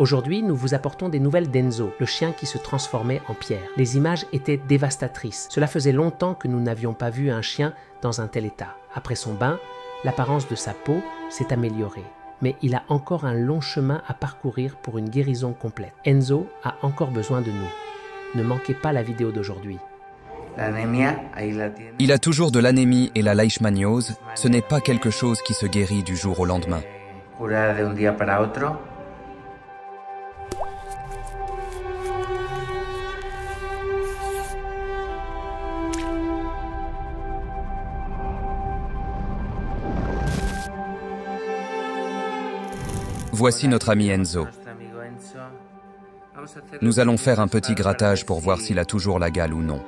Aujourd'hui, nous vous apportons des nouvelles d'Enzo, le chien qui se transformait en pierre. Les images étaient dévastatrices. Cela faisait longtemps que nous n'avions pas vu un chien dans un tel état. Après son bain, l'apparence de sa peau s'est améliorée. Mais il a encore un long chemin à parcourir pour une guérison complète. Enzo a encore besoin de nous. Ne manquez pas la vidéo d'aujourd'hui. Il a toujours de l'anémie et la leishmaniose. Ce n'est pas quelque chose qui se guérit du jour au lendemain. Voici notre ami Enzo. Nous allons faire un petit grattage pour voir s'il a toujours la gale ou non.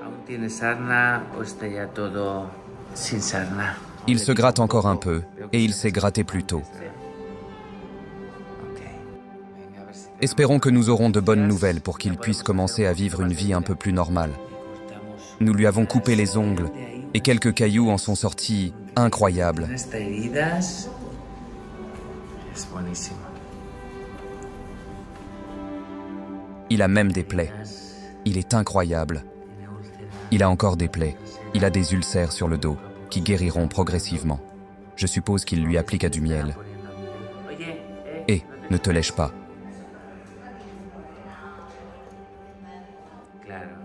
Il se gratte encore un peu et il s'est gratté plus tôt. Espérons que nous aurons de bonnes nouvelles pour qu'il puisse commencer à vivre une vie un peu plus normale. Nous lui avons coupé les ongles et quelques cailloux en sont sortis incroyables. Il a même des plaies. Il est incroyable. Il a encore des plaies. Il a des ulcères sur le dos, qui guériront progressivement. Je suppose qu'il lui appliqua du miel. Et ne te lèche pas.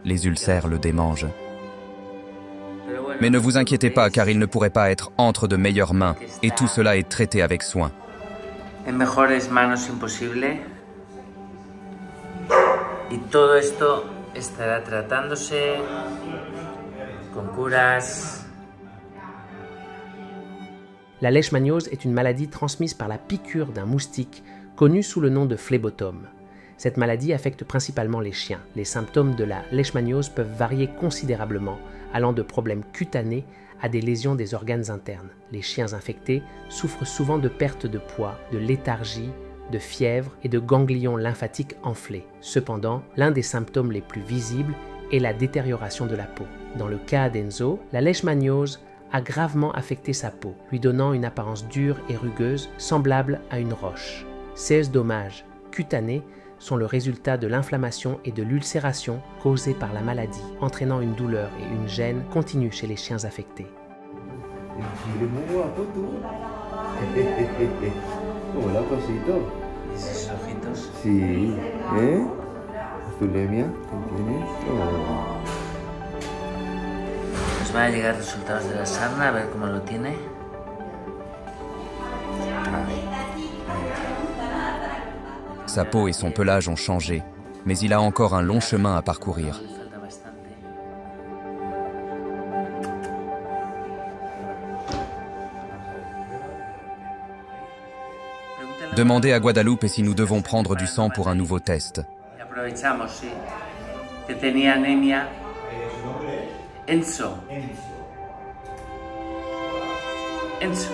Les ulcères le démangent. Mais ne vous inquiétez pas, car il ne pourrait pas être entre de meilleures mains, et tout cela est traité avec soin. Y todo esto estará tratándose con curas. La leishmaniose est une maladie transmise par la piqûre d'un moustique connue sous le nom de phlébotome. Cette maladie affecte principalement les chiens. Les symptômes de la leishmaniose peuvent varier considérablement, allant de problèmes cutanés à des lésions des organes internes. Les chiens infectés souffrent souvent de perte de poids, de léthargie, de fièvre et de ganglions lymphatiques enflés. Cependant, l'un des symptômes les plus visibles est la détérioration de la peau. Dans le cas d'Enzo, la leishmaniose a gravement affecté sa peau, lui donnant une apparence dure et rugueuse, semblable à une roche. Ces dommages cutanés sont le résultat de l'inflammation et de l'ulcération causée par la maladie, entraînant une douleur et une gêne continue chez les chiens affectés. Hola, cosito. ¿Esos ojitos? Sí, ¿eh? ¿Azulemia? ¿Qué tienes? Oh. Nos van a llegar resultados de la sarna, a ver cómo lo tiene. Sa peau et son pelage ont changé, mais il a encore un long chemin à parcourir. Demandez à Guadalupe si nous devons prendre du sang pour un nouveau test. Enzo. Enzo.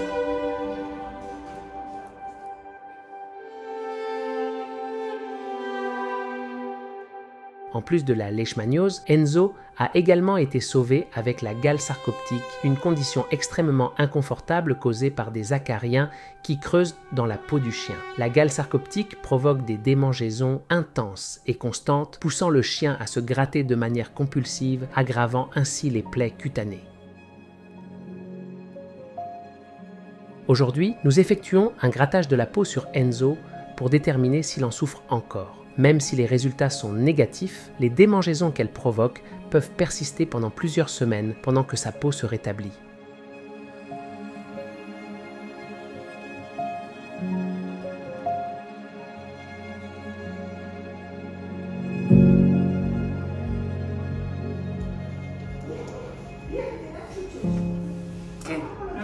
En plus de la leishmaniose, Enzo a également été sauvé avec la gale sarcoptique, une condition extrêmement inconfortable causée par des acariens qui creusent dans la peau du chien. La gale sarcoptique provoque des démangeaisons intenses et constantes, poussant le chien à se gratter de manière compulsive, aggravant ainsi les plaies cutanées. Aujourd'hui, nous effectuons un grattage de la peau sur Enzo pour déterminer s'il en souffre encore. Même si les résultats sont négatifs, les démangeaisons qu'elles provoquent peuvent persister pendant plusieurs semaines pendant que sa peau se rétablit.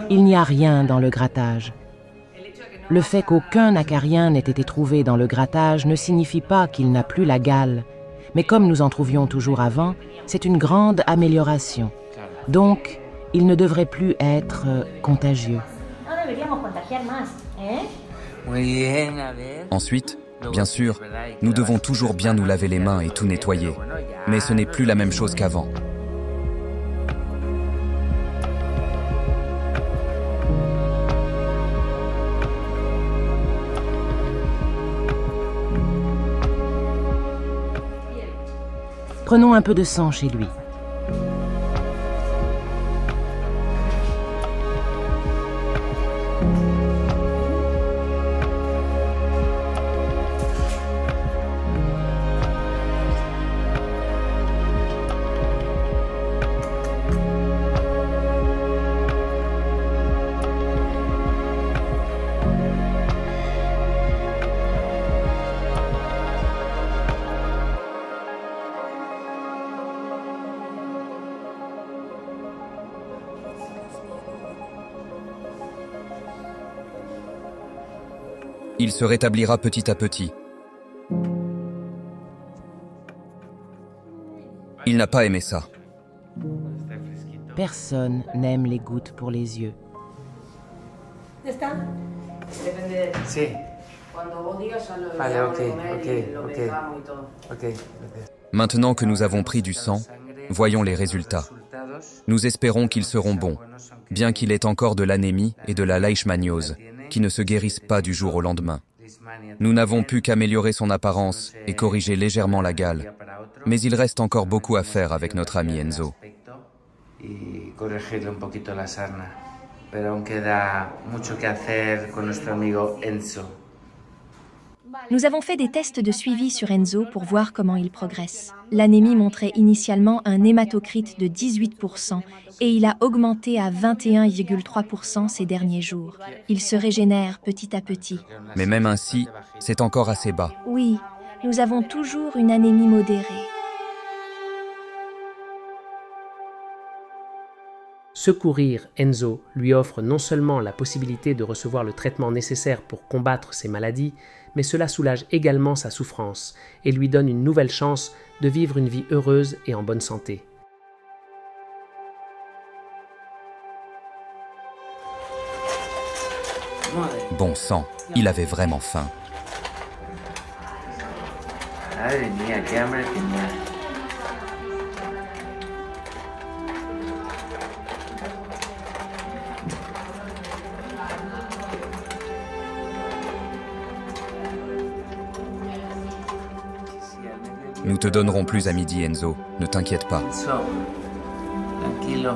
Il n'y a rien dans le grattage. Le fait qu'aucun acarien n'ait été trouvé dans le grattage ne signifie pas qu'il n'a plus la gale, mais comme nous en trouvions toujours avant, c'est une grande amélioration. Donc, il ne devrait plus être contagieux. Ensuite, bien sûr, nous devons toujours bien nous laver les mains et tout nettoyer, mais ce n'est plus la même chose qu'avant. Prenons un peu de sang chez lui. Il se rétablira petit à petit. Il n'a pas aimé ça. Personne n'aime les gouttes pour les yeux. ¿Ya está? Sí. Cuando vos digas ya lo Vale, damos ok, de comer ok, y lo ok. mezclamos y todo. Ok, gracias. Maintenant que nous avons pris du sang, voyons les résultats. Nous espérons qu'ils seront bons, bien qu'il ait encore de l'anémie et de la leishmaniose, qui ne se guérissent pas du jour au lendemain. Nous n'avons pu qu'améliorer son apparence et corriger légèrement la gale, mais il reste encore beaucoup à faire avec notre ami Enzo. Y corregirle un poquito la sarna. Pero aún queda mucho que hacer con nuestro amigo Enzo. Nous avons fait des tests de suivi sur Enzo pour voir comment il progresse. L'anémie montrait initialement un hématocrite de 18% et il a augmenté à 21,3% ces derniers jours. Il se régénère petit à petit. Mais même ainsi, c'est encore assez bas. Oui, nous avons toujours une anémie modérée. Secourir Enzo lui offre non seulement la possibilité de recevoir le traitement nécessaire pour combattre ses maladies, mais cela soulage également sa souffrance et lui donne une nouvelle chance de vivre une vie heureuse et en bonne santé. Bon sang, il avait vraiment faim. Madre mía, qué hambre tenía. Nous te donnerons plus à midi, Enzo. Ne t'inquiète pas. Enzo, tranquilo.